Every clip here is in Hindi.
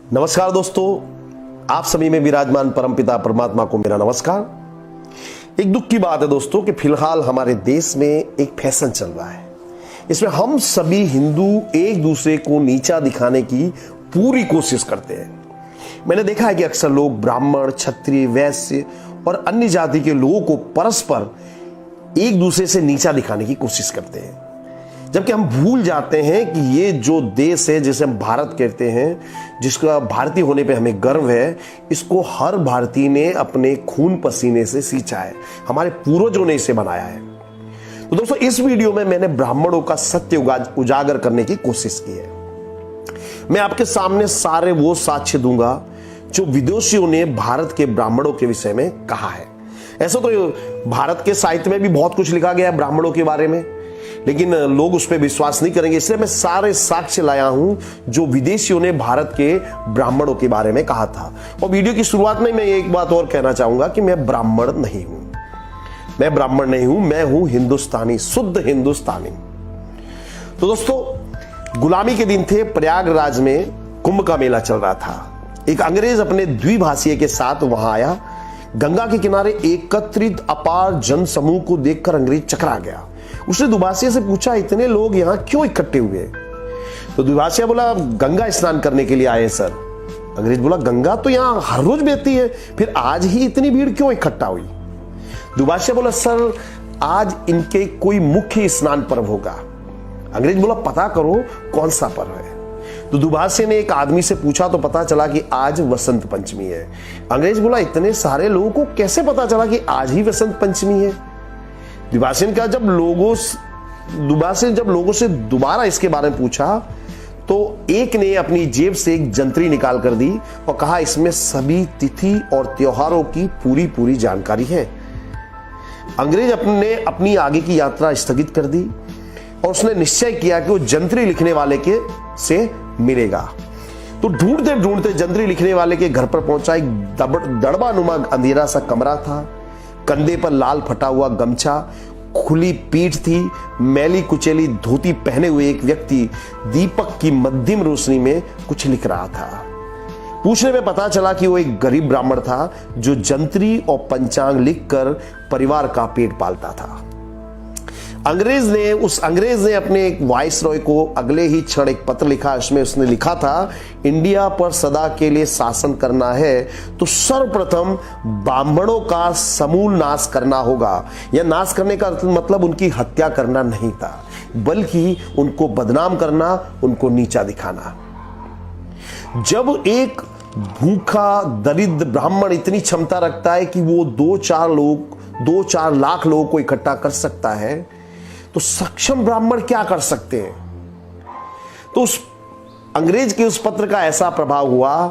नमस्कार दोस्तों, आप सभी में विराजमान परमपिता परमात्मा को मेरा नमस्कार। एक दुख की बात है दोस्तों कि फिलहाल हमारे देश में एक फैशन चल रहा है। इसमें हम सभी हिंदू एक दूसरे को नीचा दिखाने की पूरी कोशिश करते हैं। मैंने देखा है कि अक्सर लोग ब्राह्मण, क्षत्रिय, वैश्य और अन्य जाति के लोगों को परस्पर एक दूसरे से नीचा दिखाने की कोशिश करते हैं, जबकि हम भूल जाते हैं कि ये जो देश है जिसे हम भारत कहते हैं, जिसका भारतीय होने पे हमें गर्व है, इसको हर भारतीय ने अपने खून पसीने से सींचा है। हमारे पूर्वजों ने इसे बनाया है। तो दोस्तों, इस वीडियो में मैंने ब्राह्मणों का सत्य उजागर करने की कोशिश की है। मैं आपके सामने सारे वो साक्ष्य दूंगा जो विदेशियों ने भारत के ब्राह्मणों के विषय में कहा है। ऐसा तो भारत के साहित्य में भी बहुत कुछ लिखा गया है ब्राह्मणों के बारे में, लेकिन लोग उस पर विश्वास नहीं करेंगे। इसलिए मैं सारे साक्ष्य लाया हूं जो विदेशियों ने भारत के ब्राह्मणों के बारे में कहा था। और वीडियो की शुरुआत में मैं एक बात और कहना चाहूंगा कि मैं ब्राह्मण नहीं हूं। मैं ब्राह्मण नहीं हूं, मैं हूं हिंदुस्तानी, शुद्ध हिंदुस्तानी। तो दोस्तों, गुलामी के दिन थे। प्रयागराज में कुंभ का मेला चल रहा था। एक अंग्रेज अपने द्विभाषीय के साथ वहां आया। गंगा के किनारे एकत्रित अपार जन समूह को देखकर अंग्रेज चकरा गया। उसने दुभाषिया से पूछा, इतने लोग यहां क्यों इकट्ठे हुए? तो दुभाषिया बोला, गंगा स्नान करने के लिए आए सर। अंग्रेज बोला, गंगा तो यहां हर रोज बहती है, फिर आज ही इतनी भीड़ क्यों इकट्ठा हुई? दुभाषिया बोला, सर आज इनके कोई मुख्य स्नान पर्व होगा। अंग्रेज बोला, पता करो कौन सा पर्व है। तो दुभाषिया ने एक आदमी से पूछा तो पता चला कि आज वसंत पंचमी है। अंग्रेज बोला, इतने सारे लोगों को कैसे पता चला कि आज ही वसंत पंचमी है? दुभाषिया का जब लोगों से दोबारा इसके बारे में पूछा तो एक ने अपनी जेब से एक जंतरी निकाल कर दी और कहा, इसमें सभी तिथि और त्योहारों की पूरी पूरी जानकारी है। अंग्रेज अपनी आगे की यात्रा स्थगित कर दी और उसने निश्चय किया कि वो जंतरी लिखने वाले के से मिलेगा। तो ढूंढते ढूंढते जंतरी लिखने वाले के घर पर पहुंचा। एक दड़बानुमा अंधेरा सा कमरा था। कंधे पर लाल फटा हुआ गमछा, खुली पीठ थी। मैली कुचेली धोती पहने हुए एक व्यक्ति दीपक की मध्यम रोशनी में कुछ लिख रहा था। पूछने में पता चला कि वो एक गरीब ब्राह्मण था जो जंतरी और पंचांग लिखकर परिवार का पेट पालता था। उस अंग्रेज ने अपने एक वाइसरॉय को अगले ही क्षण एक पत्र लिखा। इसमें उसने लिखा था, इंडिया पर सदा के लिए शासन करना है तो सर्वप्रथम ब्राह्मणों का समूल नाश करना होगा। यह नाश करने का मतलब उनकी हत्या करना नहीं था, बल्कि उनको बदनाम करना, उनको नीचा दिखाना। जब एक भूखा दरिद्र ब्राह्मण इतनी क्षमता रखता है कि वो 2-4 लाख लोगों को इकट्ठा कर सकता है, तो सक्षम ब्राह्मण क्या कर सकते हैं? तो उस अंग्रेज के उस पत्र का ऐसा प्रभाव हुआ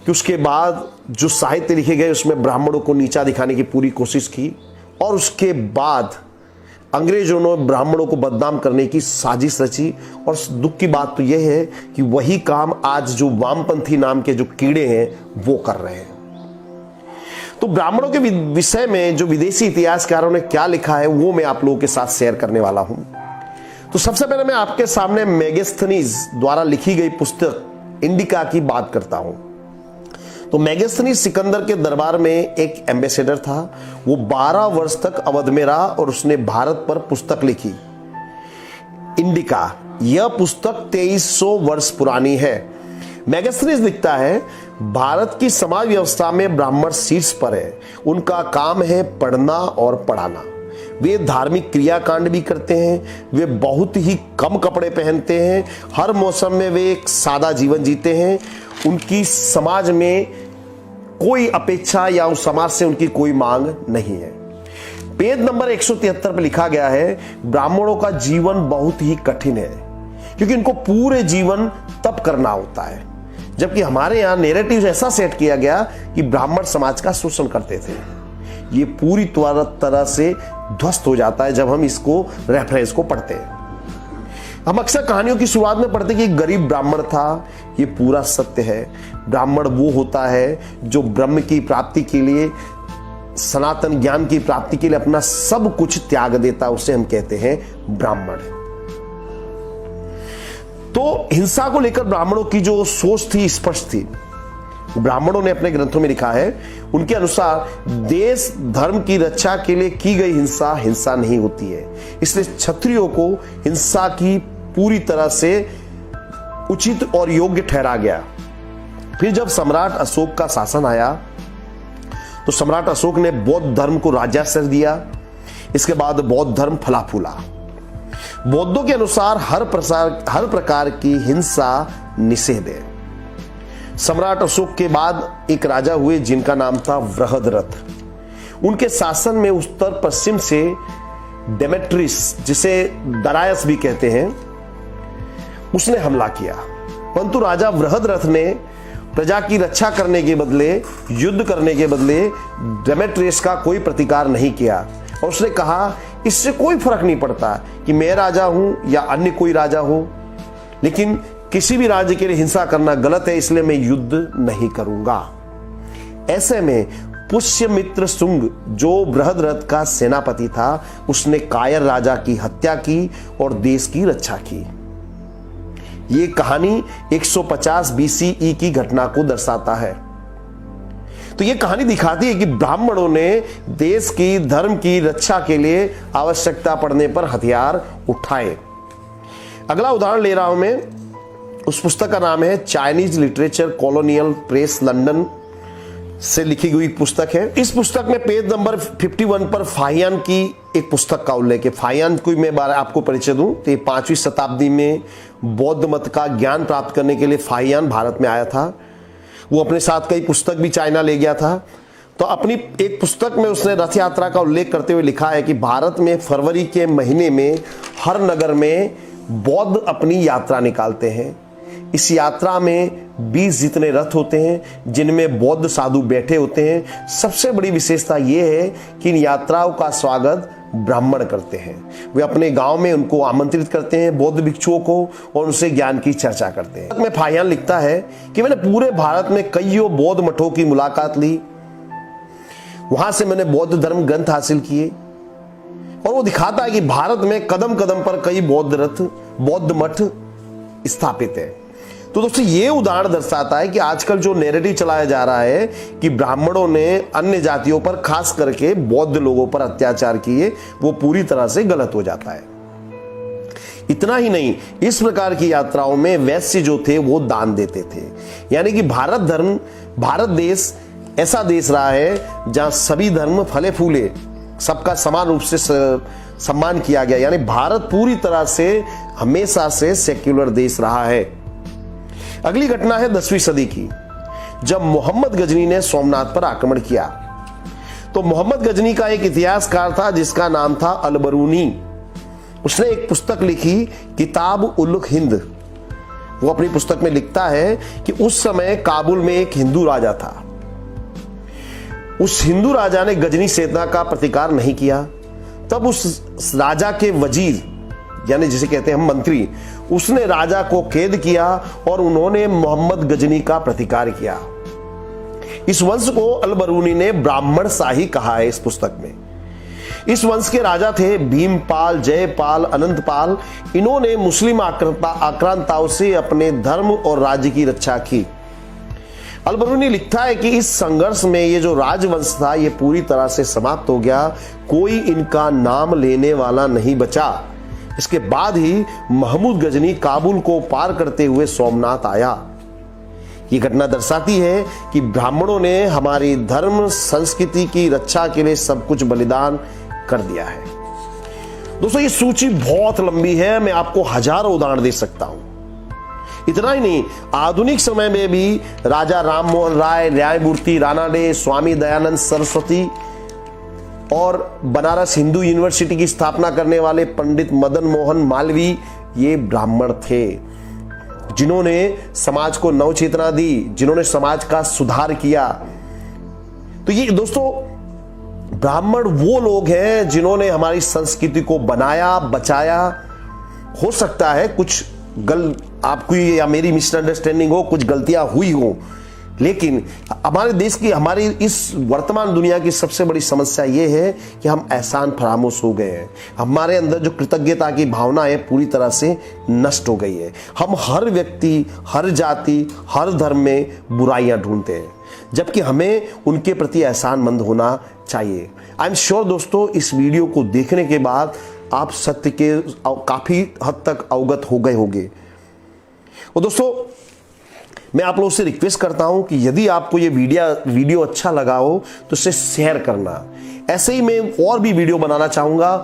कि उसके बाद जो साहित्य लिखे गए उसमें ब्राह्मणों को नीचा दिखाने की पूरी कोशिश की। और उसके बाद अंग्रेजों ने ब्राह्मणों को बदनाम करने की साजिश रची। और दुख की बात तो यह है कि वही काम आज जो वामपंथी नाम के जो कीड़े हैं वो कर रहे हैं। तो ब्राह्मणों के विषय में जो विदेशी इतिहासकारों ने क्या लिखा है वो मैं आप लोगों के साथ शेयर करने वाला हूं। तो सबसे पहले मैं आपके सामने मेगास्थनीज द्वारा लिखी गई पुस्तक इंडिका की बात करता हूं। तो मेगास्थनीज सिकंदर के दरबार में एक एम्बेसडर था। वो 12 वर्ष तक अवध में रहा और उसने भारत पर पुस्तक लिखी, इंडिका। यह पुस्तक 2300 वर्ष पुरानी है। मेगास्थनीज लिखता है, भारत की समाज व्यवस्था में ब्राह्मण शीर्ष पर है। उनका काम है पढ़ना और पढ़ाना। वे धार्मिक क्रियाकांड भी करते हैं। वे बहुत ही कम कपड़े पहनते हैं। हर मौसम में वे एक सादा जीवन जीते हैं। उनकी समाज में कोई अपेक्षा या उस समाज से उनकी कोई मांग नहीं है। पेज नंबर 173 पर लिखा गया है, ब्राह्मणों का जीवन बहुत ही कठिन है क्योंकि इनको पूरे जीवन तप करना होता है। जबकि हमारे यहां नैरेटिव ऐसा सेट किया गया कि ब्राह्मण समाज का शोषण करते थे। ये पूरी तरह से ध्वस्त हो जाता है जब हम इसको रेफरेंस को पढ़ते हैं। हम अक्सर कहानियों की शुरुआत में पढ़ते कि एक गरीब ब्राह्मण था। ये पूरा सत्य है। ब्राह्मण वो होता है जो ब्रह्म की प्राप्ति के लिए, सनातन ज्ञान की प्राप्ति के लिए अपना सब कुछ त्याग देता है। उसे हम कहते हैं ब्राह्मण। तो हिंसा को लेकर ब्राह्मणों की जो सोच थी स्पष्ट थी। ब्राह्मणों ने अपने ग्रंथों में लिखा है, उनके अनुसार देश धर्म की रक्षा के लिए की गई हिंसा हिंसा नहीं होती है, इसलिए क्षत्रियों को हिंसा की पूरी तरह से उचित और योग्य ठहरा गया। फिर जब सम्राट अशोक का शासन आया तो सम्राट अशोक ने बौद्ध धर्म को राज्याश्रय दिया। इसके बाद बौद्ध धर्म फला फूला। बौद्धों के अनुसार हर प्रकार की हिंसा निषेध है। सम्राट अशोक के बाद एक राजा हुए जिनका नाम था बृहद्रथ। उनके शासन में उत्तर पश्चिम से डेमेट्रियस, जिसे दरायस भी कहते हैं, उसने हमला किया। परंतु राजा बृहद्रथ ने प्रजा की रक्षा करने के बदले, युद्ध करने के बदले डेमेट्रियस का कोई प्रतिकार नहीं किया और उसने कहा इससे कोई फर्क नहीं पड़ता कि मैं राजा हूं या अन्य कोई राजा हो, लेकिन किसी भी राज्य के लिए हिंसा करना गलत है, इसलिए मैं युद्ध नहीं करूंगा। ऐसे में पुष्यमित्र शुंग, जो बृहद्रथ का सेनापति था, उसने कायर राजा की हत्या की और देश की रक्षा की। ये कहानी 150 BCE की घटना को दर्शाता है। तो ये कहानी दिखाती है कि ब्राह्मणों ने देश की धर्म की रक्षा के लिए आवश्यकता पड़ने पर हथियार उठाए। अगला उदाहरण ले रहा हूं मैं, उस पुस्तक का नाम है Chinese literature, colonial press, London से लिखी हुई पुस्तक है। इस पुस्तक में पेज नंबर 51 पर फाहियान की एक पुस्तक का उल्लेख है। फाहियान को मैं आपको परिचय दूं तो 5वीं शताब्दी में बौद्ध मत का ज्ञान प्राप्त करने के लिए फाहियान भारत में आया था। वो अपने साथ कई पुस्तक भी चाइना ले गया था। तो अपनी एक पुस्तक में उसने रथ यात्रा का उल्लेख करते हुए लिखा है कि भारत में फरवरी के महीने में हर नगर में बौद्ध अपनी यात्रा निकालते हैं। इस यात्रा में 20 जितने रथ होते हैं जिनमें बौद्ध साधु बैठे होते हैं। सबसे बड़ी विशेषता यह है कि इन यात्राओं का स्वागत ब्राह्मण करते हैं। वे अपने गांव में उनको आमंत्रित करते हैं, बौद्ध भिक्षुओं को, और उनसे ज्ञान की चर्चा करते हैं। में फाहियान लिखता है कि मैंने पूरे भारत में कईयों बौद्ध मठों की मुलाकात ली, वहां से मैंने बौद्ध धर्म ग्रंथ हासिल किए, और वो दिखाता है कि भारत में कदम कदम पर कई बौद्ध रथ, बौद्ध मठ स्थापित है। तो दोस्तों ये उदाहरण दर्शाता है कि आजकल जो नैरेटिव चलाया जा रहा है कि ब्राह्मणों ने अन्य जातियों पर, खास करके बौद्ध लोगों पर अत्याचार किए, वो पूरी तरह से गलत हो जाता है। इतना ही नहीं, इस प्रकार की यात्राओं में वैश्य जो थे वो दान देते थे। यानी कि भारत देश ऐसा देश रहा है जहां सभी धर्म फले फूले, सबका समान रूप से सम्मान किया गया। यानी भारत पूरी तरह से हमेशा से सेक्युलर देश रहा है। अगली घटना है 10वीं सदी की, जब मोहम्मद गजनी ने सोमनाथ पर आक्रमण किया। तो मोहम्मद गजनी का एक इतिहासकार था जिसका नाम था अल-बरूनी। उसने एक पुस्तक लिखी, किताब उल हिंद। वो अपनी पुस्तक में लिखता है कि उस समय काबुल में एक हिंदू राजा था। उस हिंदू राजा ने गजनी सेना का प्रतिकार नहीं किया। तब उस राजा के वजीर, यानी जिसे कहते हैं हम मंत्री, उसने राजा को कैद किया और उन्होंने मोहम्मद गजनी का प्रतिकार किया। इस वंश को अल-बरूनी ने ब्राह्मण शाही कहा है इस पुस्तक में। इस वंश के राजा थे भीमपाल, जयपाल, अनंतपाल। इन्होंने मुस्लिम आक्रांताओं से अपने धर्म और राज्य की रक्षा की। अल-बरूनी लिखता है कि इस संघर्ष में ये जो राजवंश था ये पूरी तरह से समाप्त हो गया, कोई इनका नाम लेने वाला नहीं बचा। इसके बाद ही महमूद गजनी काबुल को पार करते हुए सोमनाथ आया। ये घटना दर्शाती है कि ब्राह्मणों ने हमारी धर्म संस्कृति की रक्षा के लिए सब कुछ बलिदान कर दिया है। दोस्तों ये सूची बहुत लंबी है, मैं आपको हजारों उदाहरण दे सकता हूं। इतना ही नहीं, आधुनिक समय में भी राजा राम मोहन राय, न्यायमूर्ति रानाडे, स्वामी दयानंद सरस्वती और बनारस हिंदू यूनिवर्सिटी की स्थापना करने वाले पंडित मदन मोहन मालवीय, ये ब्राह्मण थे जिन्होंने समाज को नवचेतना दी, जिन्होंने समाज का सुधार किया। तो ये दोस्तों ब्राह्मण वो लोग हैं जिन्होंने हमारी संस्कृति को बनाया, बचाया। हो सकता है कुछ आपकी या मेरी मिसअंडरस्टैंडिंग हो, कुछ गलतियां हुई हो, लेकिन हमारे देश की, हमारी इस वर्तमान दुनिया की सबसे बड़ी समस्या यह है कि हम एहसान फरामोश हो गए हैं। हमारे अंदर जो कृतज्ञता की भावना है पूरी तरह से नष्ट हो गई है। हम हर व्यक्ति, हर जाति, हर धर्म में बुराइयां ढूंढते हैं, जबकि हमें उनके प्रति एहसानमंद होना चाहिए। आई एम श्योर दोस्तों, इस वीडियो को देखने के बाद आप सत्य के काफी हद तक अवगत हो गए होंगे। और दोस्तों, मैं आप लोगों से रिक्वेस्ट करता हूं कि यदि आपको ये वीडियो अच्छा लगा हो तो इसे शेयर करना। ऐसे ही मैं और भी वीडियो बनाना चाहूंगा